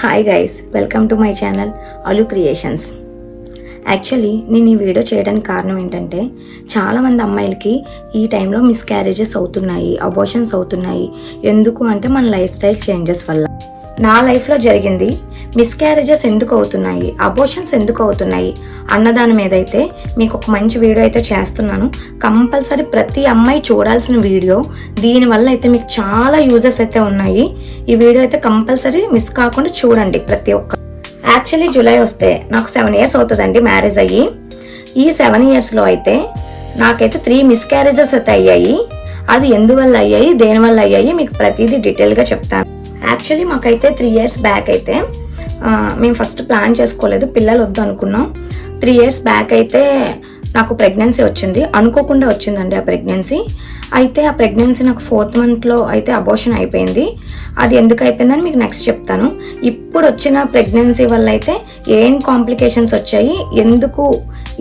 Hi guys, welcome to my channel అలు creations. Actually నేను ఈ వీడియో చేయడానికి కారణం ఏంటంటే చాలామంది అమ్మాయిలకి ఈ టైంలో మిస్క్యారేజెస్ అవుతున్నాయి, అబోర్షన్స్ అవుతున్నాయి. ఎందుకు అంటే మన లైఫ్ స్టైల్ చేంజెస్ వల్ల. నా లైఫ్లో జరిగింది మిస్క్యారేజెస్ ఎందుకు అవుతున్నాయి, అబోర్షన్స్ ఎందుకు అవుతున్నాయి అన్నదాని మీద అయితే మీకు ఒక మంచి వీడియో అయితే చేస్తున్నాను. కంపల్సరీ ప్రతి అమ్మాయి చూడాల్సిన వీడియో. దీనివల్ల అయితే మీకు చాలా యూజెస్ అయితే ఉన్నాయి. ఈ వీడియో అయితే కంపల్సరీ మిస్ కాకుండా చూడండి ప్రతి ఒక్క. యాక్చువల్లీ జూలై వస్తే నాకు 7 years అవుతుందండి మ్యారేజ్ అయ్యి. ఈ 7 yearsలో అయితే నాకైతే 3 మిస్క్యారేజెస్ అయితే అయ్యాయి. అది ఎందువల్ల అయ్యాయి, దేనివల్ల అయ్యాయి మీకు ప్రతిదీ డీటెయిల్గా చెప్తాను. యాక్చువల్లీ మాకైతే 3 years బ్యాక్ అయితే మేము ఫస్ట్ ప్లాన్ చేసుకోలేదు, పిల్లలు వద్దు అనుకున్నాం. 3 years బ్యాక్ అయితే నాకు ప్రెగ్నెన్సీ వచ్చింది, అనుకోకుండా వచ్చిందండి ఆ ప్రెగ్నెన్సీ. అయితే ఆ ప్రెగ్నెన్సీ నాకు 4th monthలో అయితే అబోర్షన్ అయిపోయింది. అది ఎందుకు అయిపోయిందని మీకు నెక్స్ట్ చెప్తాను. ఇప్పుడు వచ్చిన ప్రెగ్నెన్సీ వల్ల అయితే ఏం కాంప్లికేషన్స్ వచ్చాయి, ఎందుకు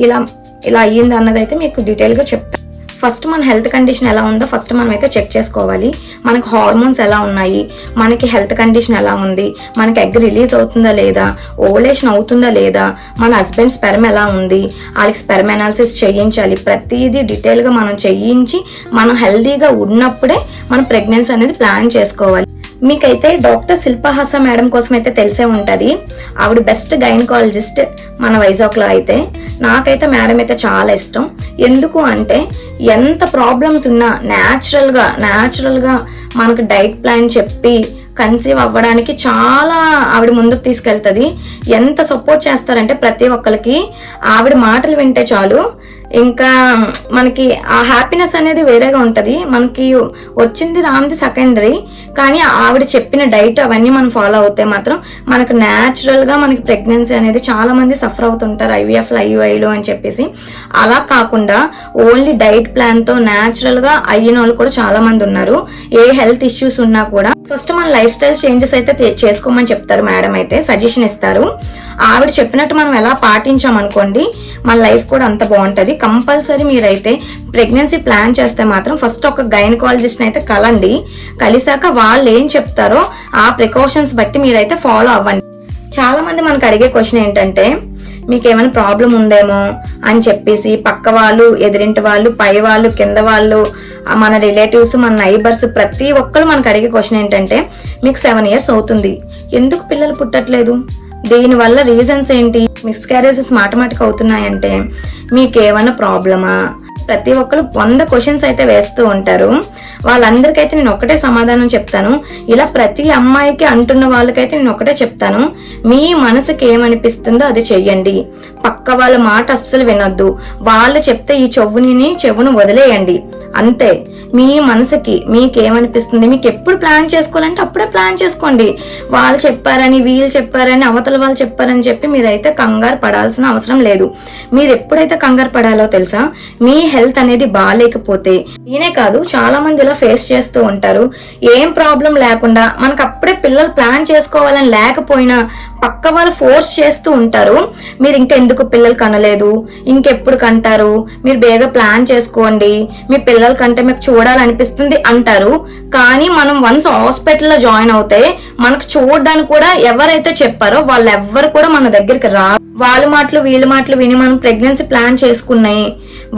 ఇలా అయ్యింది అన్నదైతే మీకు డీటెయిల్గా చెప్తాను. ఫస్ట్ మన హెల్త్ కండిషన్ ఎలా ఉందో ఫస్ట్ మనం అయితే చెక్ చేసుకోవాలి. మనకి హార్మోన్స్ ఎలా ఉన్నాయి, మనకి హెల్త్ కండిషన్ ఎలా ఉంది, మనకి ఎగ్ రిలీజ్ అవుతుందా లేదా, ఓవులేషన్ అవుతుందా లేదా, మన హస్బెండ్ స్పెర్మ్ ఎలా ఉంది, వాళ్ళకి స్పెర్మ్ అనాలిసిస్ చేయించాలి. ప్రతిదీ డీటెయిల్గా మనం చేయించి మనం హెల్తీగా ఉన్నప్పుడే మనం ప్రెగ్నెన్సీ అనేది ప్లాన్ చేసుకోవాలి. మీకైతే డాక్టర్ శిల్పహాస మేడం కోసం అయితే తెలిసే ఉంటుంది. ఆవిడ బెస్ట్ గైనకాలజిస్ట్ మన వైజాగ్లో. అయితే నాకైతే మేడం అయితే చాలా ఇష్టం. ఎందుకు అంటే ఎంత ప్రాబ్లమ్స్ ఉన్నా న్యాచురల్గా మనకు డైట్ ప్లాన్ చెప్పి కన్సీవ్ అవ్వడానికి చాలా ఆవిడ ముందుకు తీసుకెళ్తుంది. ఎంత సపోర్ట్ చేస్తారంటే ప్రతి ఒక్కరికి ఆవిడ మాటలు వింటే చాలు, ఇంకా మనకి ఆ హ్యాపీనెస్ అనేది వేరేగా ఉంటుంది. మనకి వచ్చింది రాంది సెకండరీ, కానీ ఆవిడ చెప్పిన డైట్ అవన్నీ మనం ఫాలో అవుతే మాత్రం మనకు న్యాచురల్గా మనకి ప్రెగ్నెన్సీ అనేది చాలా మంది సఫర్ అవుతుంటారు IVF IUIలు అని చెప్పేసి. అలా కాకుండా ఓన్లీ డైట్ ప్లాన్తో న్యాచురల్గా అయిన వాళ్ళు కూడా చాలా మంది ఉన్నారు. ఏ హెల్త్ ఇష్యూస్ ఉన్నా కూడా ఫస్ట్ మన లైఫ్ స్టైల్ చేంజెస్ అయితే చేసుకోమని చెప్తారు మేడం, అయితే సజెషన్ ఇస్తారు. ఆవిడ చెప్పినట్టు మనం ఎలా పాటించామనుకోండి మన లైఫ్ కూడా అంత బాగుంటుంది. కంపల్సరీ మీరైతే ప్రెగ్నెన్సీ ప్లాన్ చేస్తే మాత్రం ఫస్ట్ ఒక గైనకాలజిస్ట్ని అయితే కలండి. కలిసాక వాళ్ళు ఏం చెప్తారో ఆ ప్రికాషన్స్ బట్టి మీరైతే ఫాలో అవ్వండి. చాలా మంది మనకు అడిగే క్వశ్చన్ ఏంటంటే మీకు ఏమైనా ప్రాబ్లం ఉందేమో అని చెప్పేసి పక్క వాళ్ళు, ఎదిరింటి వాళ్ళు, పై వాళ్ళు, కింద వాళ్ళు, మన రిలేటివ్స్, మన నైబర్స్ ప్రతి ఒక్కరు మనకు అడిగే క్వశ్చన్ ఏంటంటే మీకు 7 years అవుతుంది, ఎందుకు పిల్లలు పుట్టట్లేదు, దీనివల్ల రీజన్స్ ఏంటి, మిస్క్యారేజెస్ మాటమాటికి అవుతున్నాయంటే మీకు ఏమైనా ప్రాబ్లమా? ప్రతి ఒక్కరు 100 క్వశ్చన్స్ అయితే వేస్తూ ఉంటారు. వాళ్ళందరికైతే నేను ఒకటే సమాధానం చెప్తాను. ఇలా ప్రతి అమ్మాయికి అంటున్న వాళ్ళకైతే నేను ఒకటే చెప్తాను, మీ మనసుకి ఏమనిపిస్తుందో అది చెయ్యండి. పక్క వాళ్ళ మాట అస్సలు వినొద్దు. వాళ్ళు చెప్తే ఈ చెవును వదిలేయండి అంతే. మీ మనసుకి మీకేమనిపిస్తుంది, మీకు ఎప్పుడు ప్లాన్ చేసుకోవాలంటే అప్పుడే ప్లాన్ చేసుకోండి. వాళ్ళు చెప్పారని, వీళ్ళు చెప్పారని, అవతల వాళ్ళు చెప్పారని చెప్పి మీరైతే కంగారు పడాల్సిన అవసరం లేదు. మీరు ఎప్పుడైతే కంగారు పడాలో తెలుసా, మీ హెల్త్ అనేది బాగాలేకపోతే. నేనే కాదు చాలా మంది ఇలా ఫేస్ చేస్తూ ఉంటారు. ఏం ప్రాబ్లం లేకుండా మనకు అప్పుడే పిల్లలు ప్లాన్ చేసుకోవాలని లేకపోయినా పక్క వాళ్ళు ఫోర్స్ చేస్తూ ఉంటారు. మీరు ఇంకెందుకు పిల్లలు కనలేదు, ఇంకెప్పుడు కంటారు, మీరు బేగా ప్లాన్ చేసుకోండి, మీ పిల్లల కంటే మీకు చూడాలనిపిస్తుంది అంటారు. కానీ మనం వన్స్ హాస్పిటల్లో జాయిన్ అవుతే మనకు చూడడానికి కూడా ఎవరైతే చెప్పారో వాళ్ళెవ్వరు కూడా మన దగ్గరికి రారు. వాళ్ళ మాటలు వీళ్ళ మాటలు విని మనం ప్రెగ్నెన్సీ ప్లాన్ చేసుకున్నాయి.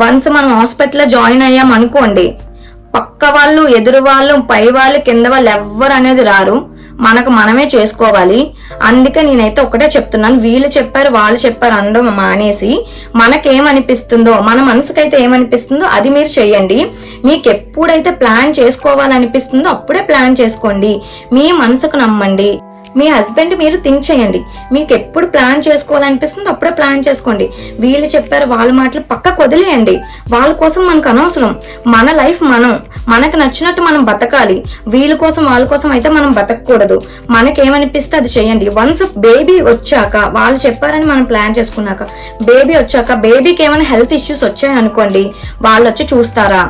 వన్స్ మనం హాస్పిటల్లో జాయిన్ అయ్యాం అనుకోండి, పక్క వాళ్ళు, ఎదురు వాళ్ళు, పై వాళ్ళు, కింద వాళ్ళు ఎవ్వరు అనేది రారు. మనకు మనమే చేసుకోవాలి. అందుకే నేనైతే ఒకటే చెప్తున్నాను, వీళ్ళు చెప్పారు వాళ్ళు చెప్పారు అనడం మానేసి మనకేమనిపిస్తుందో, మన మనసుకైతే ఏమనిపిస్తుందో అది మీరు చెయ్యండి. మీకు ఎప్పుడైతే ప్లాన్ చేసుకోవాలనిపిస్తుందో అప్పుడే ప్లాన్ చేసుకోండి. మీ మనసుకు నమ్మండి. మీ హస్బెండ్ మీరు థింక్ చేయండి. మీకు ఎప్పుడు ప్లాన్ చేసుకోవాలనిపిస్తుందో అప్పుడే ప్లాన్ చేసుకోండి. వీళ్ళు చెప్పారు వాళ్ళ మాటలు పక్కకు వదిలేయండి. వాళ్ళ కోసం మనకు అనవసరం. మన లైఫ్ మనకు నచ్చినట్టు మనం బతకాలి. వీళ్ళ కోసం వాళ్ళ కోసం అయితే మనం బతకూడదు. మనకేమనిపిస్తే అది చేయండి. వన్స్ బేబీ వచ్చాక, వాళ్ళు చెప్పారని మనం ప్లాన్ చేసుకున్నాక, బేబీ వచ్చాక బేబీకి ఏమైనా హెల్త్ ఇష్యూస్ వచ్చాయనుకోండి, వాళ్ళు వచ్చి చూస్తారా,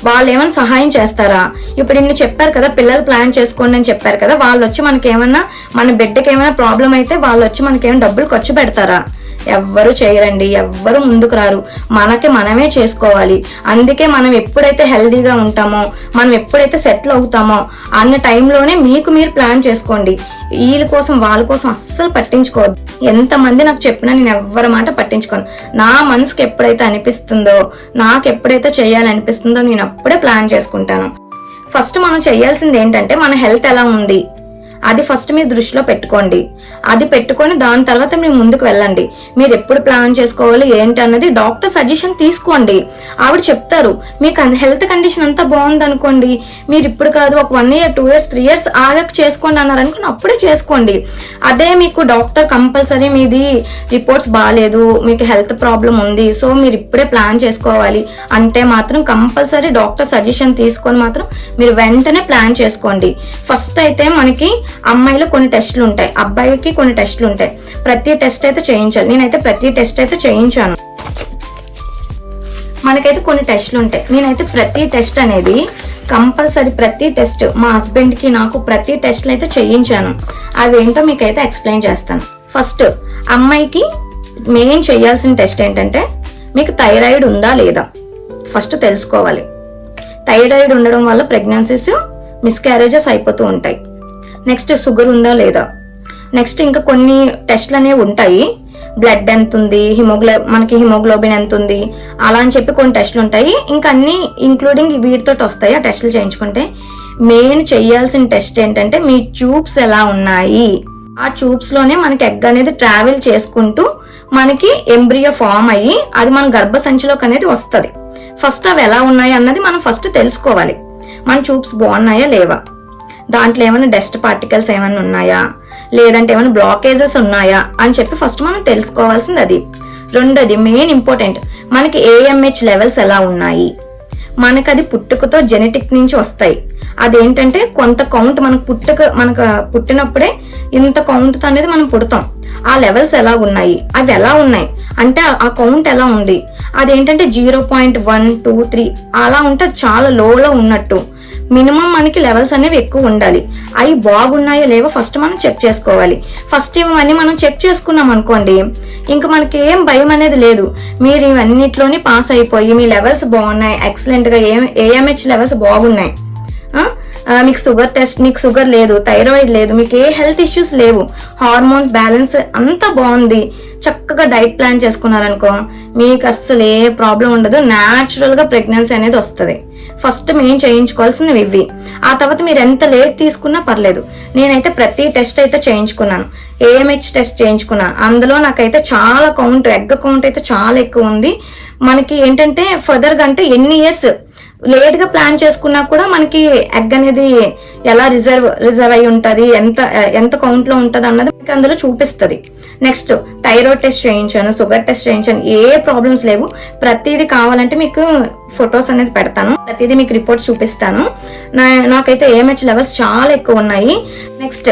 వాళ్ళు ఏమైనా సహాయం చేస్తారా? ఇప్పుడు ఇన్ని చెప్పారు కదా, పిల్లలు ప్లాన్ చేసుకోండి అని చెప్పారు కదా, వాళ్ళు వచ్చి మనకేమన్నా, మన బిడ్డకి ఏమైనా ప్రాబ్లం అయితే వాళ్ళు వచ్చి మనకేమైనా డబ్బులు ఖర్చు పెడతారా? ఎవ్వరు చేయరండి, ఎవ్వరు ముందుకు రారు. మనకి మనమే చేసుకోవాలి. అందుకే మనం ఎప్పుడైతే హెల్దీగా ఉంటామో, మనం ఎప్పుడైతే సెటిల్ అవుతామో అన్న టైంలోనే మీకు మీరు ప్లాన్ చేసుకోండి. వీళ్ళ కోసం వాళ్ళ కోసం అస్సలు పట్టించుకోవద్దు. ఎంతమంది నాకు చెప్పినా నేను ఎవ్వరి మాట పట్టించుకోను. నా మనసుకి ఎప్పుడైతే అనిపిస్తుందో, నాకు ఎప్పుడైతే చేయాలనిపిస్తుందో నేను అప్పుడే ప్లాన్ చేసుకుంటాను. ఫస్ట్ మనం చేయాల్సింది ఏంటంటే మన హెల్త్ ఎలా ఉంది అది ఫస్ట్ మీరు దృష్టిలో పెట్టుకోండి. అది పెట్టుకొని దాని తర్వాత మీరు ముందుకు వెళ్ళండి. మీరు ఎప్పుడు ప్లాన్ చేసుకోవాలి ఏంటి అన్నది డాక్టర్ సజెషన్ తీసుకోండి. ఆవిడ చెప్తారు. మీకు హెల్త్ కండిషన్ అంతా బాగుంది అనుకోండి, మీరు ఇప్పుడు కాదు ఒక 1 year 2 years 3 years ఆగక చేసుకోండి అన్నారు అనుకుని అప్పుడే చేసుకోండి. అదే మీకు డాక్టర్ కంపల్సరీ మీది రిపోర్ట్స్ బాగాలేదు, మీకు హెల్త్ ప్రాబ్లం ఉంది, సో మీరు ఇప్పుడే ప్లాన్ చేసుకోవాలి అంటే మాత్రం కంపల్సరీ డాక్టర్ సజెషన్ తీసుకొని మాత్రం మీరు వెంటనే ప్లాన్ చేసుకోండి. ఫస్ట్ అయితే మనకి అమ్మాయిలో కొన్ని టెస్టులు ఉంటాయి, అబ్బాయికి కొన్ని టెస్టులు ఉంటాయి. ప్రతి టెస్ట్ అయితే చేయించాలి. నేనైతే ప్రతి టెస్ట్ అయితే చేయించాను. మనకైతే కొన్ని టెస్టులు ఉంటాయి. నేనైతే ప్రతి టెస్ట్ అనేది కంపల్సరీ ప్రతి టెస్ట్ మా హస్బెండ్కి నాకు ప్రతి టెస్ట్లు అయితే చేయించాను. అవి ఏంటో మీకైతే ఎక్స్ప్లెయిన్ చేస్తాను. ఫస్ట్ అమ్మాయికి మెయిన్ చేయాల్సిన టెస్ట్ ఏంటంటే మీకు థైరాయిడ్ ఉందా లేదా ఫస్ట్ తెలుసుకోవాలి. థైరాయిడ్ ఉండడం వల్ల ప్రెగ్నెన్సీస్ మిస్క్యారేజెస్ అయిపోతూ ఉంటాయి. నెక్స్ట్ షుగర్ ఉందా లేదా. నెక్స్ట్ ఇంకా కొన్ని టెస్ట్లు అనేవి ఉంటాయి. బ్లడ్ ఎంత ఉంది, మనకి హిమోగ్లోబిన్ ఎంత ఉంది అలా అని చెప్పి కొన్ని టెస్ట్లు ఉంటాయి. ఇంకా అన్ని ఇంక్లూడింగ్ వీటితో వస్తాయి ఆ టెస్టులు చేయించుకుంటే. మెయిన్ చేయాల్సిన టెస్ట్ ఏంటంటే మీ ట్యూబ్స్ ఎలా ఉన్నాయి. ఆ ట్యూబ్స్ లోనే మనకి ఎగ్ అనేది ట్రావెల్ చేసుకుంటూ మనకి ఎంబ్రియో ఫామ్ అయ్యి అది మన గర్భసంచిలోకి అనేది వస్తుంది. ఫస్ట్ అవి ఎలా ఉన్నాయి అన్నది మనం ఫస్ట్ తెలుసుకోవాలి. మన ట్యూబ్స్ బాగున్నాయా లేవా, దాంట్లో ఏమైనా డస్ట్ పార్టికల్స్ ఏమైనా ఉన్నాయా, లేదంటే ఏమైనా బ్లాకేజెస్ ఉన్నాయా అని చెప్పి ఫస్ట్ మనం తెలుసుకోవాల్సింది అది. రెండోది మెయిన్ ఇంపార్టెంట్, మనకి AMH లెవెల్స్ ఎలా ఉన్నాయి. మనకు అది పుట్టుకతో జెనెటిక్ నుంచి వస్తాయి. అదేంటంటే కొంత కౌంట్ మనకు పుట్టినప్పుడే ఇంత కౌంట్ అనేది మనం పుడతాం. ఆ లెవెల్స్ ఎలా ఉన్నాయి, అవి ఎలా ఉన్నాయి అంటే ఆ కౌంట్ ఎలా ఉంది. అదేంటంటే 0.1 2 3 అలా ఉంటే చాలా లోలో ఉన్నట్టు. మినిమం మనకి లెవెల్స్ అనేవి ఎక్కువ ఉండాలి. అవి బాగున్నాయో లేవో ఫస్ట్ మనం చెక్ చేసుకోవాలి. ఫస్ట్ ఇవన్నీ మనం చెక్ చేసుకున్నాం అనుకోండి, ఇంకా మనకి ఏం భయం అనేది లేదు. మీరు ఇవన్నిట్లోని పాస్ అయిపోయి మీ లెవెల్స్ బాగున్నాయి, ఎక్సలెంట్ గా AMH లెవెల్స్ బాగున్నాయి, మీకు షుగర్ టెస్ట్, మీకు షుగర్ లేదు, థైరాయిడ్ లేదు, మీకు ఏ హెల్త్ ఇష్యూస్ లేవు, హార్మోన్స్ బ్యాలెన్స్ అంతా బాగుంది, చక్కగా డైట్ ప్లాన్ చేసుకున్నారనుకో మీకు అస్సలు ఏ ప్రాబ్లం ఉండదు. న్యాచురల్ గా ప్రెగ్నెన్సీ అనేది వస్తుంది. ఫస్ట్ మెయిన్ చేయించుకోవాల్సినవి ఇవి. ఆ తర్వాత మీరు ఎంత లేట్ తీసుకున్నా పర్లేదు. నేనైతే ప్రతి టెస్ట్ అయితే చేయించుకున్నాను. AMH టెస్ట్ చేయించుకున్నాను. అందులో నాకైతే చాలా ఎగ్ కౌంట్ అయితే చాలా ఎక్కువ ఉంది. మనకి ఏంటంటే ఫర్దర్ గా అంటే ఎన్ని ఇయర్స్ లేట్ గా ప్లాన్ చేసుకున్నా కూడా మనకి ఎగ్ అనేది ఎలా రిజర్వ్ అయి ఉంటది, ఎంత కౌంట్ లో ఉంటది అన్నది మీకు అందులో చూపిస్తుంది. నెక్స్ట్ థైరాయిడ్ టెస్ట్ చేయించాను, షుగర్ టెస్ట్ చేయించాను, ఏ ప్రాబ్లమ్స్ లేవు. ప్రతిదీ కావాలంటే మీకు ఫొటోస్ అనేది పెడతాను, ప్రతిదీ మీకు రిపోర్ట్ చూపిస్తాను. నాకైతే AMH లెవెల్స్ చాలా ఎక్కువ ఉన్నాయి. నెక్స్ట్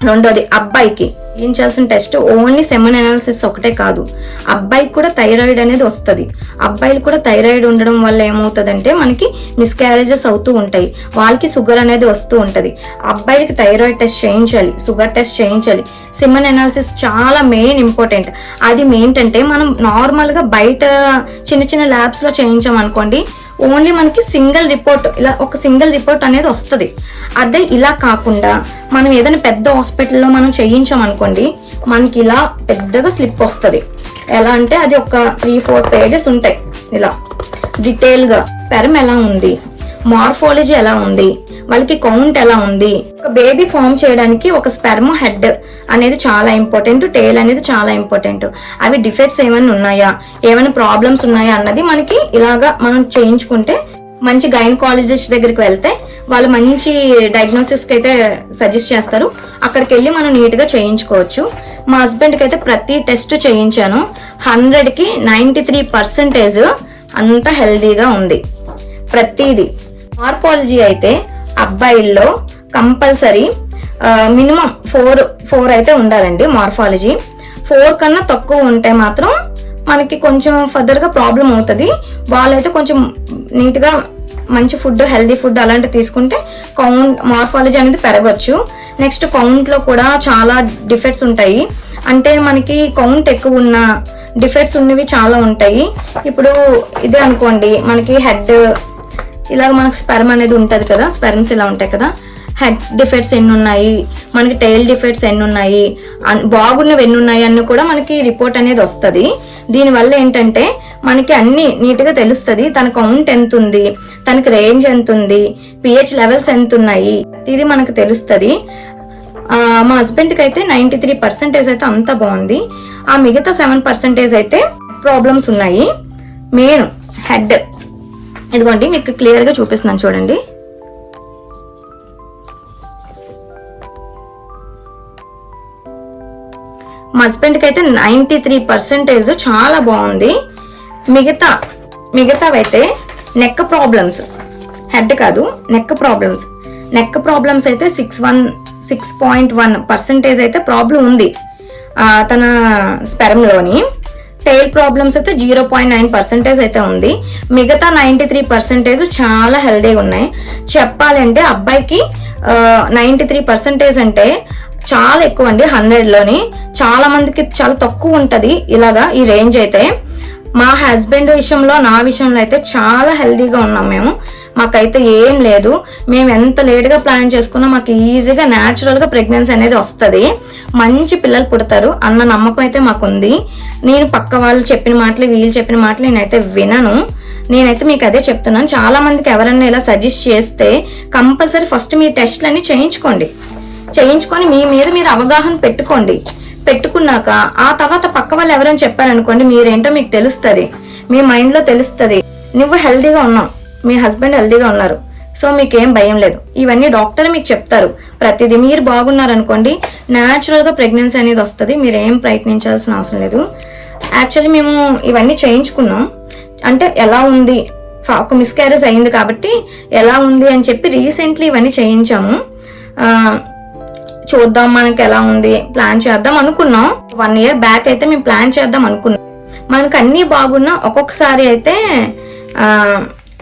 రెండోది అబ్బాయికి చేయించాల్సిన టెస్ట్ ఓన్లీ సెమెన్ అనాలిసిస్ ఒకటే కాదు, అబ్బాయికి కూడా థైరాయిడ్ అనేది వస్తుంది. అబ్బాయిలు కూడా థైరాయిడ్ ఉండడం వల్ల ఏమవుతుందంటే మనకి మిస్క్యారేజెస్ అవుతూ ఉంటాయి, వాళ్ళకి షుగర్ అనేది వస్తూ ఉంటుంది. అబ్బాయిలకి థైరాయిడ్ టెస్ట్ చేయించాలి, షుగర్ టెస్ట్ చేయించాలి. సెమెన్ అనాలిసిస్ చాలా మెయిన్ ఇంపార్టెంట్. అది ఏంటంటే మనం నార్మల్గా బయట చిన్న ల్యాబ్స్ లో చేయించాం అనుకోండి, ఓన్లీ మనకి సింగిల్ రిపోర్ట్, ఇలా ఒక సింగిల్ రిపోర్ట్ అనేది వస్తుంది. అదే ఇలా కాకుండా మనం ఏదైనా పెద్ద హాస్పిటల్లో మనం చేయించాం అనుకోండి, మనకి ఇలా పెద్దగా స్లిప్ వస్తుంది. ఎలా అంటే అది ఒక 3-4 pages ఉంటాయి. ఇలా డీటెయిల్ గా స్పెర్మ్ ఎలా ఉంది, మార్ఫాలజీ ఎలా ఉంది, వాళ్ళకి కౌంట్ ఎలా ఉంది. ఒక బేబీ ఫామ్ చేయడానికి ఒక స్పెర్మ్ హెడ్ అనేది చాలా ఇంపార్టెంట్, టేల్ అనేది చాలా ఇంపార్టెంట్. అవి డిఫెక్ట్స్ ఏమైనా ఉన్నాయా, ఏమైనా ప్రాబ్లమ్స్ ఉన్నాయా అన్నది మనకి ఇలాగా మనం చేయించుకుంటే, మంచి గైనకాలజిస్ట్ దగ్గరికి వెళ్తే వాళ్ళు మంచి డయాగ్నోసిస్ కి అయితే సజెస్ట్ చేస్తారు. అక్కడికి వెళ్ళి మనం నీట్ గా చేయించుకోవచ్చు. మా హస్బెండ్ కి అయితే ప్రతి టెస్ట్ చేయించాను. 100కి 93% అంతా హెల్దీగా ఉంది ప్రతిదీ. మార్ఫాలజీ అయితే అబ్బాయిల్లో కంపల్సరీ మినిమం 4 అయితే ఉండాలండి మార్ఫాలజీ. 4 కన్నా తక్కువ ఉంటే మాత్రం మనకి కొంచెం ఫర్దర్ గా ప్రాబ్లం అవుతుంది. వాళ్ళైతే కొంచెం నీట్ గా మంచి ఫుడ్, హెల్దీ ఫుడ్ అలాంటివి తీసుకుంటే మార్ఫాలజీ అనేది పెరగచ్చు. నెక్స్ట్ కౌంట్ లో కూడా చాలా డిఫెక్ట్స్ ఉంటాయి. అంటే మనకి కౌంట్ ఎక్కువ ఉన్న డిఫెక్ట్స్ ఉన్నవి చాలా ఉంటాయి. ఇప్పుడు ఇదే అనుకోండి, మనకి హెడ్ ఇలాగ మనకి స్పెర్మ్ అనేది ఉంటుంది కదా, స్పెర్మ్స్ ఇలా ఉంటాయి కదా, హెడ్స్ డిఫెక్ట్స్ ఎన్ని ఉన్నాయి, మనకి టైల్ డిఫెక్ట్స్ ఎన్ని ఉన్నాయి, బాగున్నవి ఎన్ని ఉన్నాయి అన్నీ కూడా మనకి రిపోర్ట్ అనేది వస్తుంది. దీనివల్ల ఏంటంటే మనకి అన్ని నీట్గా తెలుస్తుంది. తన కౌంట్ ఎంత ఉంది, తనకి రేంజ్ ఎంత ఉంది, పిహెచ్ లెవెల్స్ ఎంత ఉన్నాయి, ఇది మనకు తెలుస్తుంది. మా హస్బెండ్కి అయితే 93% అయితే అంతా బాగుంది. ఆ మిగతా 7% అయితే ప్రాబ్లమ్స్ ఉన్నాయి. మెయిన్ హెడ్ ఇదిగోండి, మీకు క్లియర్గా చూపిస్తున్నాను చూడండి. మా హస్బెండ్కి అయితే 93% చాలా బాగుంది. మిగతావైతే నెక్ ప్రాబ్లమ్స్, హెడ్ కాదు నెక్ ప్రాబ్లమ్స్ అయితే 6.1% అయితే ప్రాబ్లం ఉంది తన స్పెర్మ్లోని. టైల్ ప్రాబ్లమ్స్ అయితే 0.9% అయితే ఉంది. మిగతా 93% చాలా హెల్దీగా ఉన్నాయి. చెప్పాలంటే అబ్బాయికి 93% అంటే చాలా ఎక్కువ అండి. 100లోని చాలా మందికి చాలా తక్కువ ఉంటుంది ఇలాగా ఈ రేంజ్ అయితే. మా హస్బెండ్ విషయంలో, నా విషయంలో అయితే చాలా హెల్దీగా ఉన్నాం మేము. మాకైతే ఏం లేదు. మేము ఎంత లేట్గా ప్లాన్ చేసుకున్నా మాకు ఈజీగా న్యాచురల్గా ప్రెగ్నెన్సీ అనేది వస్తుంది. మంచి పిల్లలు పుడతారు అన్న నమ్మకం అయితే మాకుంది. నేను పక్క వాళ్ళు చెప్పిన మాటలు, వీళ్ళు చెప్పిన మాటలు నేనైతే వినను. నేనైతే మీకు అదే చెప్తున్నాను. చాలా మందికి ఎవరన్నా ఇలా సజెస్ట్ చేస్తే కంపల్సరీ ఫస్ట్ మీ టెస్ట్లన్నీ చేయించుకొని మీ మీద మీరు అవగాహన పెట్టుకున్నాక ఆ తర్వాత పక్క వాళ్ళు ఎవరైనా చెప్పారనుకోండి, మీరేంటో మీకు తెలుస్తుంది, మీ మైండ్లో తెలుస్తుంది. నువ్వు హెల్దీగా ఉన్నావు, మీ హస్బెండ్ హెల్దీగా ఉన్నారు, సో మీకేం భయం లేదు. ఇవన్నీ డాక్టర్ మీకు చెప్తారు. ప్రతిదీ మీరు బాగున్నారనుకోండి, న్యాచురల్గా ప్రెగ్నెన్సీ అనేది వస్తుంది. మీరు ఏం ప్రయత్నించాల్సిన అవసరం లేదు. యాక్చువల్లీ మేము ఇవన్నీ చేయించుకున్నాం. అంటే ఎలా ఉంది, ఒక మిస్క్యారేజ్ అయింది కాబట్టి ఎలా ఉంది అని చెప్పి రీసెంట్లీ ఇవన్నీ చేయించాము. చూద్దాం మనకి ఎలా ఉంది, ప్లాన్ చేద్దాం అనుకున్నాం. 1 year బ్యాక్ అయితే మేము ప్లాన్ చేద్దాం అనుకున్నాం. మనకు అన్నీ బాగున్నా ఒక్కొక్కసారి అయితే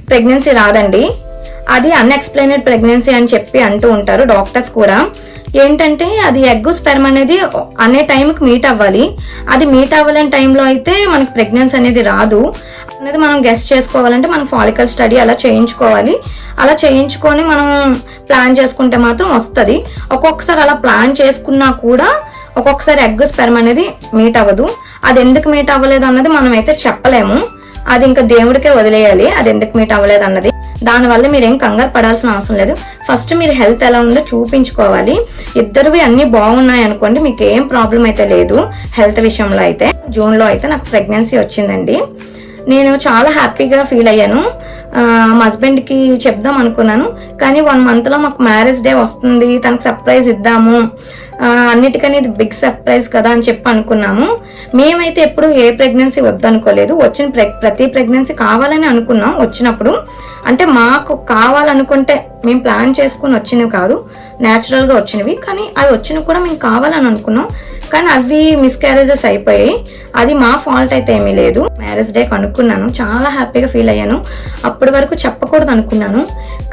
ప్రెగ్నెన్సీ రాదండి. అది అన్ఎక్స్ప్లెయినెడ్ ప్రెగ్నెన్సీ అని చెప్పి అంటూ ఉంటారు డాక్టర్స్ కూడా. ఏంటంటే అది ఎగ్ స్పెర్మ్ అనేది అనే టైంకి మీట్ అవ్వాలి. అది మీట్ అవ్వలేని టైంలో అయితే మనకి ప్రెగ్నెన్సీ అనేది రాదు అనేది మనం గెస్ చేసుకోవాలంటే మనం ఫాలికల్ స్టడీ అలా చేయించుకోవాలి. అలా చేయించుకొని మనం ప్లాన్ చేసుకుంటే మాత్రం వస్తుంది. ఒక్కొక్కసారి అలా ప్లాన్ చేసుకున్నా కూడా ఒక్కొక్కసారి ఎగ్ స్పెర్మ్ అనేది మీట్ అవ్వదు. అది ఎందుకు మీట్ అవ్వలేదు అన్నది మనం అయితే చెప్పలేము. అది ఇంకా దేవుడికే వదిలేయాలి, అది ఎందుకు మీట్ అవ్వలేదు అన్నది. దానివల్ల మీరేం కంగారు పడాల్సిన అవసరం లేదు. ఫస్ట్ మీరు హెల్త్ ఎలా ఉందో చూపించుకోవాలి. ఇద్దరివి అన్నీ బాగున్నాయి అనుకోండి, మీకు ఏం ప్రాబ్లం అయితే లేదు హెల్త్ విషయంలో అయితే. జూన్లో అయితే నాకు ప్రెగ్నెన్సీ వచ్చిందండి. నేను చాలా హ్యాపీగా ఫీల్ అయ్యాను. మా హస్బెండ్కి చెప్దాం అనుకున్నాను, కానీ 1 monthలో మాకు మ్యారేజ్ డే వస్తుంది, తనకు సర్ప్రైజ్ ఇద్దాము, అన్నిటికని ఇది బిగ్ సర్ప్రైజ్ కదా అని చెప్పి అనుకున్నాము. మేమైతే ఎప్పుడు ఏ ప్రెగ్నెన్సీ వద్దనుకోలేదు. వచ్చిన ప్రతి ప్రెగ్నెన్సీ కావాలని అనుకున్నాం. వచ్చినప్పుడు అంటే మాకు కావాలనుకుంటే మేము ప్లాన్ చేసుకుని వచ్చినవి కాదు, న్యాచురల్గా వచ్చినవి. కానీ అవి వచ్చినవి కూడా మేము కావాలని అనుకున్నాం, కానీ అవి మిస్క్యారేజెస్ అయిపోయాయి. అది మా ఫాల్ట్ అయితే ఏమీ లేదు. మ్యారేజ్ డే కనుక్కున్నాను, చాలా హ్యాపీగా ఫీల్ అయ్యాను. అప్పటి వరకు చెప్పకూడదు అనుకున్నాను,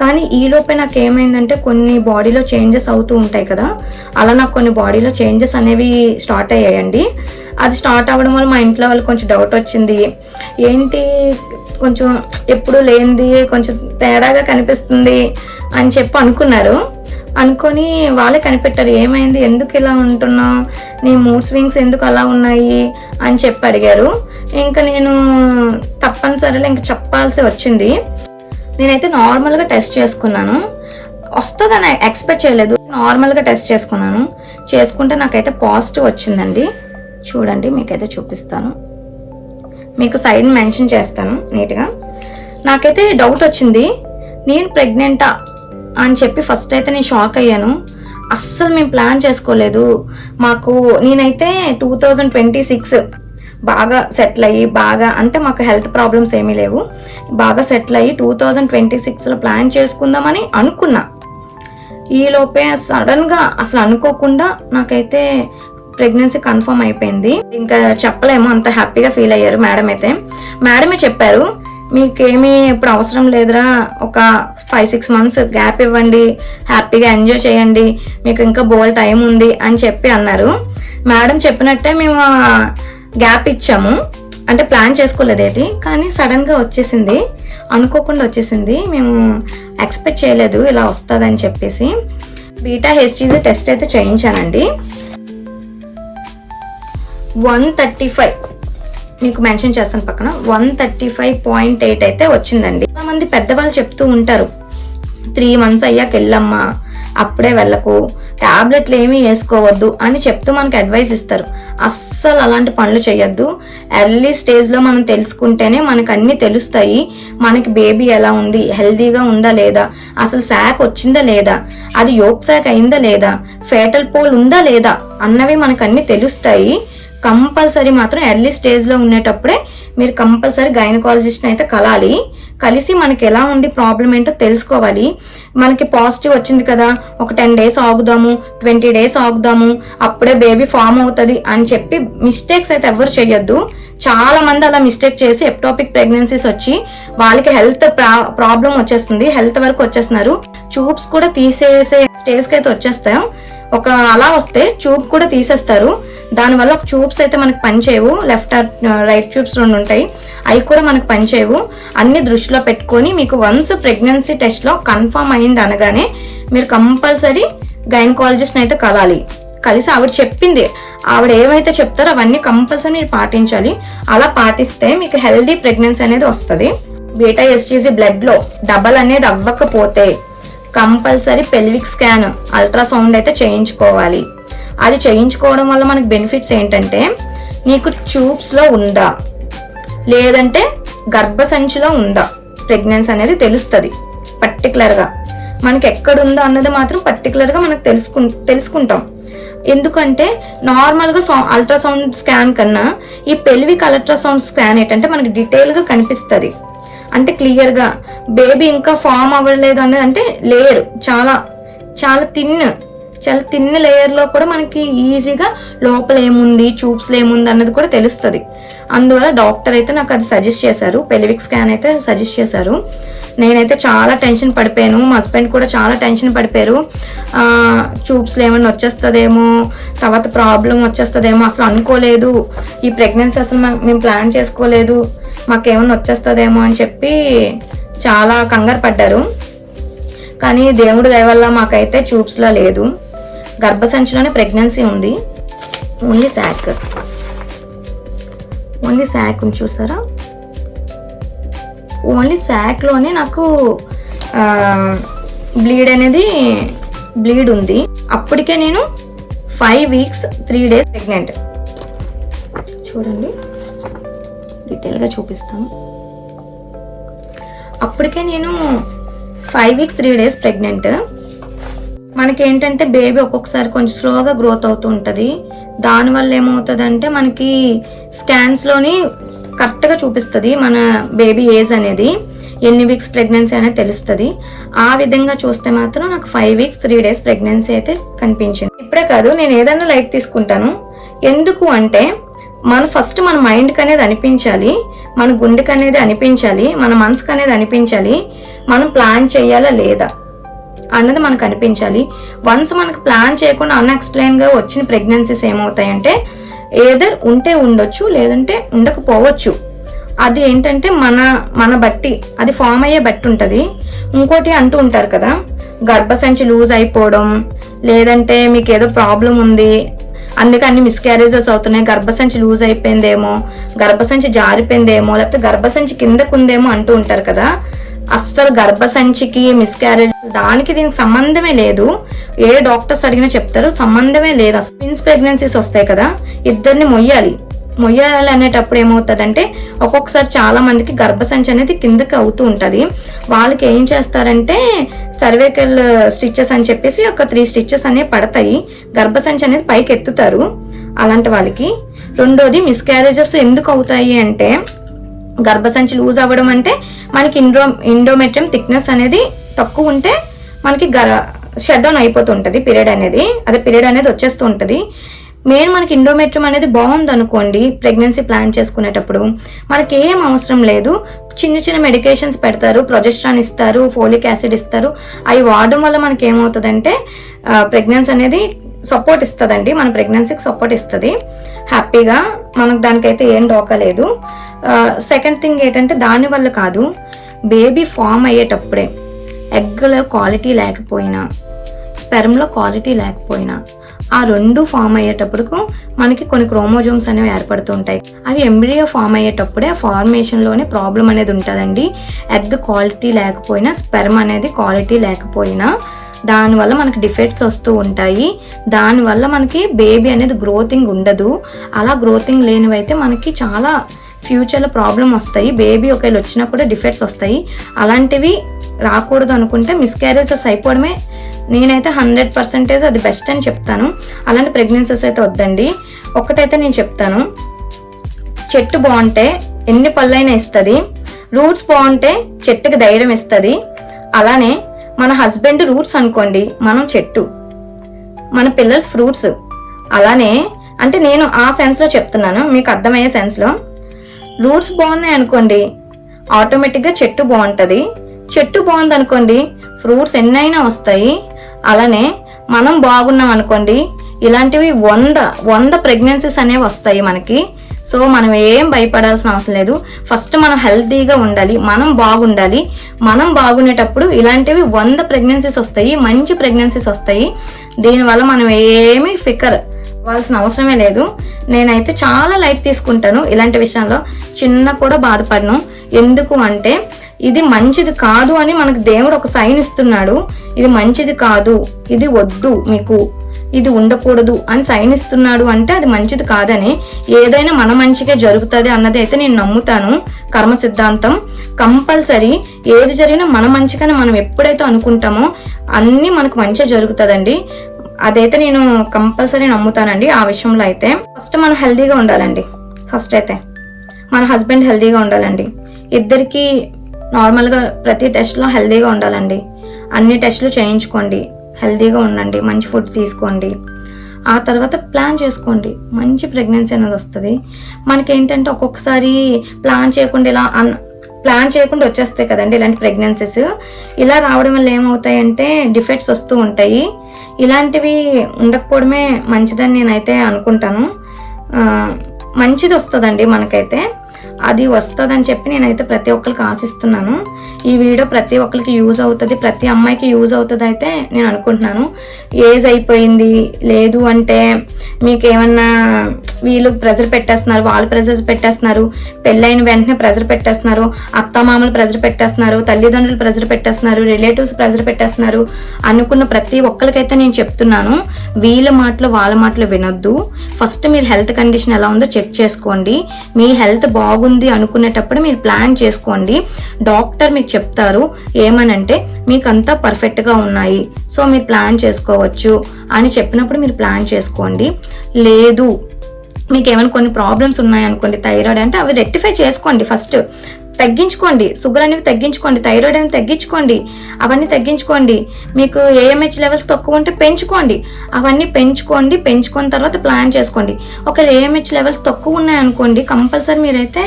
కానీ ఈలోపే నాకు ఏమైందంటే కొన్ని బాడీలో చేంజెస్ అవుతూ ఉంటాయి కదా, అలా నాకు కొన్ని బాడీలో చేంజెస్ అనేవి స్టార్ట్ అయ్యాయండి. అది స్టార్ట్ అవ్వడం వల్ల మా ఇంట్లో వాళ్ళు కొంచెం డౌట్ వచ్చింది. ఏంటి కొంచెం ఎప్పుడు లేనిది కొంచెం తేడాగా కనిపిస్తుంది అని చెప్పి అనుకున్నారు. అనుకొని వాళ్ళే కనిపెట్టారు, ఏమైంది, ఎందుకు ఇలా ఉంటున్నావు, నీ మూడ్ స్వింగ్స్ ఎందుకు అలా ఉన్నాయి అని చెప్పి అడిగారు. ఇంకా నేను తప్పనిసరిగా ఇంకా చెప్పాల్సి వచ్చింది. నేనైతే నార్మల్గా టెస్ట్ చేసుకున్నాను, వస్తుందని ఎక్స్పెక్ట్ చేయలేదు. నార్మల్గా టెస్ట్ చేసుకుంటే నాకైతే పాజిటివ్ వచ్చిందండి. చూడండి, మీకైతే చూపిస్తాను, మీకు సైడ్ మెన్షన్ చేస్తాను నీట్గా. నాకైతే డౌట్ వచ్చింది, నేను ప్రెగ్నెంటా అని చెప్పి ఫస్ట్ అయితే నేను షాక్ అయ్యాను. అస్సలు మేము ప్లాన్ చేసుకోలేదు. నేనైతే 2026 బాగా సెటిల్ అయ్యి, బాగా అంటే మాకు హెల్త్ ప్రాబ్లమ్స్ ఏమీ లేవు, బాగా సెటిల్ అయ్యి 2026లో ప్లాన్ చేసుకుందామని అనుకున్నా. ఈలోపే సడన్గా అసలు అనుకోకుండా నాకైతే ప్రెగ్నెన్సీ కన్ఫర్మ్ అయిపోయింది. ఇంకా చెప్పలేము, అంత హ్యాపీగా ఫీల్ అయ్యారు మేడమే చెప్పారు, మీకేమీ ఇప్పుడు అవసరం లేదురా, ఒక 5-6 months గ్యాప్ ఇవ్వండి, హ్యాపీగా ఎంజాయ్ చేయండి, మీకు ఇంకా బోల్ టైం ఉంది అని చెప్పి అన్నారు. మేడం చెప్పినట్టే మేము గ్యాప్ ఇచ్చాము, అంటే ప్లాన్ చేసుకోలేదేటి, కానీ సడన్గా వచ్చేసింది, అనుకోకుండా వచ్చేసింది. మేము ఎక్స్పెక్ట్ చేయలేదు ఇలా వస్తుందని చెప్పేసి. బీటా హెచ్టీజీ టెస్ట్ అయితే చేయించానండి. 135 మీకు మెన్షన్ చేస్తాను పక్కన, 135.8 అయితే వచ్చిందండి. చాలా మంది పెద్దవాళ్ళు చెప్తూ ఉంటారు 3 months అయ్యాక వెళ్ళమ్మా, అప్పుడే వెళ్ళకు, టాబ్లెట్లు ఏమీ వేసుకోవద్దు అని చెప్తూ మనకు అడ్వైస్ ఇస్తారు. అస్సలు అలాంటి పనులు చేయొద్దు. ఎర్లీ స్టేజ్లో మనం తెలుసుకుంటేనే మనకు అన్నీ తెలుస్తాయి. మనకి బేబీ ఎలా ఉంది, హెల్తీగా ఉందా లేదా, అసలు శాక్ వచ్చిందా లేదా, అది యోక్ శాక్ అయిందా లేదా, ఫేటల్ పోల్ ఉందా లేదా అన్నవి మనకు అన్నీ తెలుస్తాయి. కంపల్సరీ మాత్రం ఎర్లీ స్టేజ్లో ఉండేటప్పుడే మీరు కంపల్సరీ గైనకాలజిస్ట్ని అయితే కలిసి మనకి ఎలా ఉంది, ప్రాబ్లం ఏంటో తెలుసుకోవాలి. మనకి పాజిటివ్ వచ్చింది కదా, ఒక 10 days ఆగుదాము, 20 days ఆగుదాము, అప్పుడే బేబీ ఫామ్ అవుతుంది అని చెప్పి మిస్టేక్స్ అయితే ఎవరు చేయొద్దు. చాలా మంది అలా మిస్టేక్ చేసి ఎక్టోపిక్ ప్రెగ్నెన్సీస్ వచ్చి వాళ్ళకి హెల్త్ ప్రాబ్లం వచ్చేస్తుంది, హెల్త్ వరకు వచ్చేస్తున్నారు. ట్యూబ్స్ కూడా తీసేసే స్టేజ్కి అయితే వచ్చేస్తాయి. అలా వస్తే ట్యూబ్ కూడా తీసేస్తారు. దానివల్ల ట్యూబ్స్ అయితే మనకు పనిచేయవు, లెఫ్ట్ ఆర్ రైట్ ట్యూబ్స్ 2 ఉంటాయి, అవి కూడా మనకు పనిచేయవు. అన్ని దృష్టిలో పెట్టుకొని మీకు వన్స్ ప్రెగ్నెన్సీ టెస్ట్లో కన్ఫర్మ్ అయింది అనగానే మీరు కంపల్సరీ గైనకాలజిస్ట్ని అయితే కలిసి ఆవిడ చెప్పింది, ఆవిడ ఏవైతే చెప్తారో అవన్నీ కంపల్సరీ మీరు పాటించాలి. అలా పాటిస్తే మీకు హెల్దీ ప్రెగ్నెన్సీ అనేది వస్తుంది. బీటా హెచ్టీజీ బ్లడ్లో డబల్ అనేది అవ్వకపోతే కంపల్సరీ పెల్విక్ స్కాన్, అల్ట్రాసౌండ్ అయితే చేయించుకోవాలి. అది చేయించుకోవడం వల్ల మనకి బెనిఫిట్స్ ఏంటంటే, నీకు ట్యూబ్స్లో ఉందా లేదంటే గర్భసంచిలో ఉందా ప్రెగ్నెన్సీ అనేది తెలుస్తుంది. పర్టికులర్గా మనకి ఎక్కడుందా అన్నది మాత్రం పర్టికులర్గా మనకు తెలుసుకుంటాం. ఎందుకంటే నార్మల్గా అల్ట్రాసౌండ్ స్కాన్ కన్నా ఈ పెల్విక్ అల్ట్రాసౌండ్ స్కాన్ ఏంటంటే మనకి డీటెయిల్గా కనిపిస్తుంది. అంటే క్లియర్గా బేబీ ఇంకా ఫామ్ అవ్వలేదు అనేది, అంటే లేయర్ చాలా థిన్ లేయర్లో కూడా మనకి ఈజీగా లోపల ఏముంది, ట్యూబ్స్లో ఏముంది అన్నది కూడా తెలుస్తుంది. అందువల్ల డాక్టర్ అయితే నాకు అది సజెస్ట్ చేశారు, పెల్విక్ స్కాన్ అయితే సజెస్ట్ చేశారు. నేనైతే చాలా టెన్షన్ పడిపోయాను, మా హస్బెండ్ కూడా చాలా టెన్షన్ పడిపోయారు. ట్యూబ్స్లో ఏమన్నా వచ్చేస్తుందేమో, తర్వాత ప్రాబ్లం వచ్చేస్తుందేమో, అసలు అనుకోలేదు, ఈ ప్రెగ్నెన్సీ అసలు మేము ప్లాన్ చేసుకోలేదు, మాకేమన్నా వచ్చేస్తుందేమో అని చెప్పి చాలా కంగారు పడ్డారు. కానీ దేవుడి దయ వల్ల మాకైతే ట్యూబ్స్లో లేదు, గర్భసంచిలోనే ప్రెగ్నెన్సీ ఉంది. ఓన్లీ శాక్ ఉంది, చూసారా, ఓన్లీ శాక్లోనే నాకు బ్లీడ్ ఉంది. అప్పటికే నేను 5 weeks 3 days ప్రెగ్నెంట్. చూడండి, డీటెయిల్గా చూపిస్తాను. అప్పటికే నేను 5 weeks 3 days ప్రెగ్నెంట్. మనకేంటంటే బేబీ ఒక్కొక్కసారి కొంచెం స్లోగా గ్రోత్ అవుతూ ఉంటుంది. దానివల్ల ఏమవుతుందంటే మనకి స్కాన్స్లోని కరెక్ట్గా చూపిస్తుంది మన బేబీ ఏజ్ అనేది, ఎన్ని వీక్స్ ప్రెగ్నెన్సీ అనేది తెలుస్తుంది. ఆ విధంగా చూస్తే మాత్రం నాకు 5 weeks 3 days ప్రెగ్నెన్సీ అయితే కనిపించింది. ఇప్పుడే కాదు, నేను ఏదైనా లైట్ తీసుకుంటాను. ఎందుకు అంటే ఫస్ట్ మన మైండ్కి అనేది అనిపించాలి, మన గుండెకి అనేది అనిపించాలి, మన మనసుకు అనేది అనిపించాలి, మనం ప్లాన్ చేయాలా లేదా అన్నది మనకు అనిపించాలి. వన్స్ మనకు ప్లాన్ చేయకుండా అన్ఎక్స్ప్లెయిన్గా వచ్చిన ప్రెగ్నెన్సీస్ ఏమవుతాయంటే ఏదర్ ఉంటే ఉండొచ్చు, లేదంటే ఉండకపోవచ్చు. అది ఏంటంటే మన బట్టి, అది ఫామ్ అయ్యే బట్టి ఉంటుంది. ఇంకోటి అంటూ ఉంటారు కదా, గర్భసంచి లూజ్ అయిపోవడం, లేదంటే మీకు ఏదో ప్రాబ్లం ఉంది అందుకే అన్ని మిస్క్యారేజెస్ అవుతున్నాయి, గర్భసంచి లూజ్ అయిపోయిందేమో, గర్భసంచి జారిపోయిందేమో, లేకపోతే గర్భసంచి కిందకుందేమో అంటూ ఉంటారు కదా. అస్సలు గర్భసంచికి మిస్క్యారేజ్ దానికి దీనికి సంబంధమే లేదు. ఏ డాక్టర్స్ అడిగినా చెప్తారు, సంబంధమే లేదు. ట్విన్స్ ప్రెగ్నెన్సీస్ వస్తాయి కదా, ఇద్దరిని మొయ్యాలి అనేటప్పుడు ఏమవుతుందంటే ఒక్కొక్కసారి చాలా మందికి గర్భసంచి అనేది కిందకి అవుతూ ఉంటుంది. వాళ్ళకి ఏం చేస్తారంటే సర్వైకల్ స్టిచెస్ అని చెప్పేసి ఒక 3 stitches అనేవి పడతాయి, గర్భసంచి అనేది పైకి ఎత్తుతారు అలాంటి వాళ్ళకి. రెండోది మిస్క్యారేజెస్ ఎందుకు అవుతాయి అంటే, గర్భసంచి లూజ్ అవ్వడం అంటే మనకి ఎండోమెట్రియం థిక్నెస్ అనేది తక్కువ ఉంటే మనకి షట్ డౌన్ అయిపోతుంటుంది పీరియడ్ అనేది వచ్చేస్తూ ఉంటుంది. మెయిన్ మనకి ఎండోమెట్రియం అనేది బాగుంది అనుకోండి, ప్రెగ్నెన్సీ ప్లాన్ చేసుకునేటప్పుడు మనకి ఏం అవసరం లేదు, చిన్న మెడికేషన్స్ పెడతారు, ప్రొజెస్ట్రాన్ ఇస్తారు, ఫోలిక్ యాసిడ్ ఇస్తారు. అవి వాడడం వల్ల మనకి ఏమవుతుందంటే ప్రెగ్నెన్సీ అనేది సపోర్ట్ ఇస్తుందండి, మన ప్రెగ్నెన్సీకి సపోర్ట్ ఇస్తుంది హ్యాపీగా, మనకు దానికైతే ఏం డోకలేదు. సెకండ్ థింగ్ ఏంటంటే దానివల్ల కాదు, బేబీ ఫామ్ అయ్యేటప్పుడే ఎగ్లో క్వాలిటీ లేకపోయినా స్పెర్మ్లో క్వాలిటీ లేకపోయినా ఆ రెండు ఫామ్ అయ్యేటప్పుడు మనకి కొన్ని క్రోమోజోమ్స్ అనేవి ఏర్పడుతుంటాయి. అవి ఎంబ్రియో ఫామ్ అయ్యేటప్పుడే ఫార్మేషన్లోనే ప్రాబ్లం అనేది ఉంటుందండి. ఎగ్ క్వాలిటీ లేకపోయినా స్పెర్మ్ అనేది క్వాలిటీ లేకపోయినా దానివల్ల మనకి డిఫెక్ట్స్ వస్తూ ఉంటాయి. దానివల్ల మనకి బేబీ అనేది గ్రోతింగ్ ఉండదు. అలా గ్రోతింగ్ లేనివైతే మనకి చాలా ఫ్యూచర్లో ప్రాబ్లం వస్తాయి. బేబీ ఒకవేళ వచ్చినా కూడా డిఫెక్ట్స్ వస్తాయి. అలాంటివి రాకూడదు అనుకుంటే మిస్క్యారేజెస్ అయిపోవడమే నేనైతే 100% అది బెస్ట్ అని చెప్తాను. అలాంటి ప్రెగ్నెన్సీస్ అయితే వద్దండి. ఒక్కటైతే నేను చెప్తాను, చెట్టు బాగుంటే ఎన్ని పళ్ళైనా ఇస్తుంది, రూట్స్ బాగుంటే చెట్టుకి ధైర్యం ఇస్తుంది. అలానే మన హస్బెండ్ రూట్స్ అనుకోండి, మనం చెట్టు, మన పిల్లలు ఫ్రూట్స్. అలానే అంటే నేను ఆ సెన్స్లో చెప్తున్నాను, మీకు అర్థమయ్యే సెన్స్లో. రూట్స్ బాగున్నాయి అనుకోండి, ఆటోమేటిక్గా చెట్టు బాగుంటుంది. చెట్టు బాగుంది అనుకోండి, ఫ్రూట్స్ ఎన్నైనా వస్తాయి. అలానే మనం బాగున్నాం అనుకోండి, ఇలాంటివి 100 ప్రెగ్నెన్సీస్ అనేవి వస్తాయి మనకి. సో మనం ఏం భయపడాల్సిన అవసరం లేదు. ఫస్ట్ మనం హెల్తీగా ఉండాలి, మనం బాగుండాలి. మనం బాగుండేటప్పుడు ఇలాంటివి 100 ప్రెగ్నెన్సీస్ వస్తాయి, మంచి ప్రెగ్నెన్సీస్ వస్తాయి. దీనివల్ల మనం ఏమీ ఫికర్ అవ్వాల్సిన అవసరమే లేదు. నేనైతే చాలా లైట్ తీసుకుంటాను ఇలాంటి విషయంలో, చిన్న కూడా బాధపడను. ఎందుకు అంటే ఇది మంచిది కాదు అని మనకు దేవుడు ఒక సైన్ ఇస్తున్నాడు. ఇది మంచిది కాదు, ఇది వద్దు, మీకు ఇది ఉండకూడదు అని సైన్ ఇస్తున్నాడు అంటే అది మంచిది కాదని. ఏదైనా మన మంచిగా జరుగుతుంది అన్నది అయితే నేను నమ్ముతాను. కర్మ సిద్ధాంతం కంపల్సరీ ఏది జరిగినా మన మంచిగానే మనం ఎప్పుడైతే అనుకుంటామో అన్నీ మనకు మంచిగా జరుగుతుందండి. అదైతే నేను కంపల్సరీ నమ్ముతానండి. ఆ విషయంలో అయితే ఫస్ట్ మనం హెల్తీగా ఉండాలండి. ఫస్ట్ అయితే మన హస్బెండ్ హెల్తీగా ఉండాలండి. ఇద్దరికి నార్మల్గా ప్రతి టెస్ట్లో హెల్తీగా ఉండాలండి. అన్ని టెస్టులు చేయించుకోండి, హెల్తీగా ఉండండి, మంచి ఫుడ్ తీసుకోండి. ఆ తర్వాత ప్లాన్ చేసుకోండి, మంచి ప్రెగ్నెన్సీ అనేది వస్తుంది. మనకేంటంటే ఒక్కొక్కసారి ప్లాన్ చేయకుండా వచ్చేస్తాయి కదండి ఇలాంటి ప్రెగ్నెన్సీస్. ఇలా రావడం వల్ల ఏమవుతాయంటే డిఫెక్ట్స్ వస్తూ ఉంటాయి. ఇలాంటివి ఉండకపోవడమే మంచిదని నేనైతే అనుకుంటాను. మంచిది వస్తుందండి మనకైతే, అది వస్తుందని చెప్పి నేనైతే ప్రతి ఒక్కరికి ఆశిస్తున్నాను. ఈ వీడియో ప్రతి ఒక్కరికి యూజ్ అవుతుంది, ప్రతి అమ్మాయికి యూజ్ అవుతుంది అయితే నేను అనుకుంటున్నాను. ఏజ్ అయిపోయింది లేదు అంటే మీకు ఏమన్నా వీళ్ళు ప్రెజర్ పెట్టేస్తున్నారు, వాళ్ళు ప్రెజర్ పెట్టేస్తున్నారు, పెళ్ళైన వెంటనే ప్రెజర్ పెట్టేస్తున్నారు, అత్తమామలు ప్రెజర్ పెట్టేస్తున్నారు, తల్లిదండ్రులు ప్రెజర్ పెట్టేస్తున్నారు, రిలేటివ్స్ ప్రెజర్ పెట్టేస్తున్నారు అనుకున్న ప్రతి ఒక్కరికైతే నేను చెప్తున్నాను, వీళ్ళ మాటలు వాళ్ళ మాటలు వినొద్దు. ఫస్ట్ మీరు హెల్త్ కండిషన్ ఎలా ఉందో చెక్ చేసుకోండి. మీ హెల్త్ బాగుంది అనుకునేటప్పుడు మీరు ప్లాన్ చేసుకోండి. డాక్టర్ మీకు చెప్తారు ఏమనంటే మీకు అంతా పర్ఫెక్ట్గా ఉన్నాయి, సో మీరు ప్లాన్ చేసుకోవచ్చు అని చెప్పినప్పుడు మీరు ప్లాన్ చేసుకోండి. లేదు మీకు ఏమైనా కొన్ని ప్రాబ్లమ్స్ ఉన్నాయనుకోండి, థైరాయిడ్ అంటే అవి రెక్టిఫై చేసుకోండి. ఫస్ట్ తగ్గించుకోండి, షుగర్ అనేవి తగ్గించుకోండి, థైరాయిడ్ అనేవి తగ్గించుకోండి, అవన్నీ తగ్గించుకోండి. మీకు ఏఎంహెచ్ లెవెల్స్ తక్కువ ఉంటే పెంచుకోండి, అవన్నీ పెంచుకున్న తర్వాత ప్లాన్ చేసుకోండి. ఒకవేళ ఏఎంహెచ్ లెవెల్స్ తక్కువ ఉన్నాయనుకోండి, కంపల్సరీ మీరైతే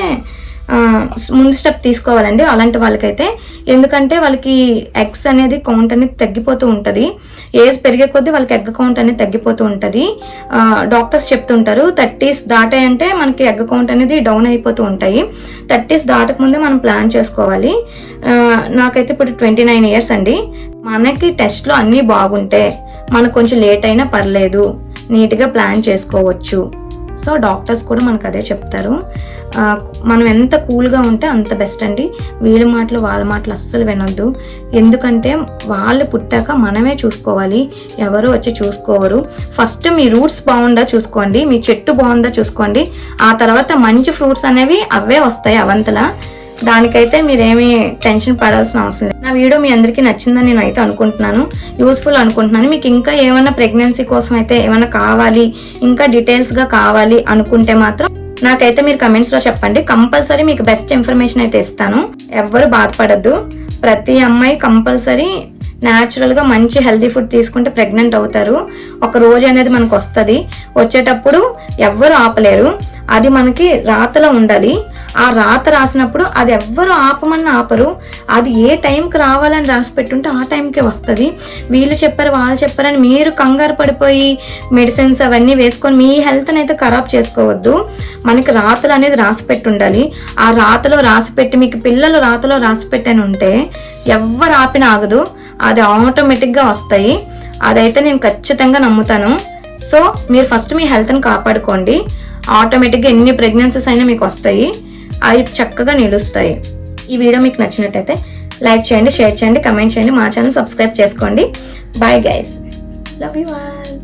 ముందు స్టెప్ తీసుకోవాలండి అలాంటి వాళ్ళకైతే. ఎందుకంటే వాళ్ళకి ఎగ్స్ అనేది కౌంట్ అనేది తగ్గిపోతూ ఉంటుంది. ఏజ్ పెరిగే కొద్దీ వాళ్ళకి ఎగ్ కౌంట్ అనేది తగ్గిపోతూ ఉంటుంది. డాక్టర్స్ చెప్తుంటారు 30s దాటాయంటే మనకి ఎగ్ కౌంట్ అనేది డౌన్ అయిపోతూ ఉంటాయి. 30s దాటకముందే మనం ప్లాన్ చేసుకోవాలి. నాకైతే ఇప్పుడు 29 years అండి. మనకి టెస్ట్లో అన్నీ బాగుంటే మనకు కొంచెం లేట్ అయినా పర్లేదు, నీట్గా ప్లాన్ చేసుకోవచ్చు. సో డాక్టర్స్ కూడా మనకు అదే చెప్తారు. మనం ఎంత కూల్గా ఉంటే అంత బెస్ట్ అండి. వీళ్ళ మాటలు వాళ్ళ మాటలు అస్సలు వినొద్దు. ఎందుకంటే వాళ్ళు పుట్టాక మనమే చూసుకోవాలి, ఎవరు వచ్చి చూసుకోవరు. ఫస్ట్ మీ రూట్స్ బాగుందా చూసుకోండి, మీ చెట్టు బాగుందా చూసుకోండి. ఆ తర్వాత మంచి ఫ్రూట్స్ అనేవి అవే వస్తాయి అవంతలా. దానికైతే మీరేమీ టెన్షన్ పడాల్సిన అవసరం లేదు. నా వీడియో మీ అందరికీ నచ్చిందని నేను అయితే అనుకుంటున్నాను, యూస్ఫుల్ అనుకుంటున్నాను. మీకు ఇంకా ఏమైనా ప్రెగ్నెన్సీ కోసం అయితే ఏమైనా కావాలి, ఇంకా డీటెయిల్స్గా కావాలి అనుకుంటే మాత్రం నాకైతే మీరు కమెంట్స్లో చెప్పండి. కంపల్సరీ మీకు బెస్ట్ ఇన్ఫర్మేషన్ అయితే ఇస్తాను. ఎవ్వరు బాధపడద్దు. ప్రతి అమ్మాయి కంపల్సరీ న్యాచురల్గా మంచి హెల్తీ ఫుడ్ తీసుకుంటే ప్రెగ్నెంట్ అవుతారు. ఒక రోజు అనేది మనకు వస్తుంది, వచ్చేటప్పుడు ఎవ్వరు ఆపలేరు. అది మనకి రాతలో ఉండాలి. ఆ రాత రాసినప్పుడు అది ఎవ్వరు ఆపమని ఆపరు. అది ఏ టైంకి రావాలని రాసి పెట్టుంటే ఆ టైంకే వస్తుంది. వీళ్ళు చెప్పారు వాళ్ళు చెప్పారని మీరు కంగారు పడిపోయి మెడిసిన్స్ అవన్నీ వేసుకొని మీ హెల్త్ని అయితే ఖరాబ్ చేసుకోవద్దు. మనకి రాతలు అనేది రాసి పెట్టి ఉండాలి. ఆ రాతలో రాసి పెట్టి మీకు పిల్లలు రాతలో రాసి పెట్టని ఉంటే ఎవ్వరు ఆపిన ఆగదు, అది ఆటోమేటిక్గా వస్తాయి. అదైతే నేను ఖచ్చితంగా నమ్ముతాను. సో మీరు ఫస్ట్ మీ హెల్త్ని కాపాడుకోండి. ఆటోమేటిక్గా ఎన్ని ప్రెగ్నెన్సీస్ అయినా మీకు వస్తాయి, అవి చక్కగా నిలుస్తాయి. ఈ వీడియో మీకు నచ్చినట్టయితే లైక్ చేయండి, షేర్ చేయండి, కమెంట్ చేయండి, మా ఛానల్ సబ్స్క్రైబ్ చేసుకోండి. Bye guys, love you all.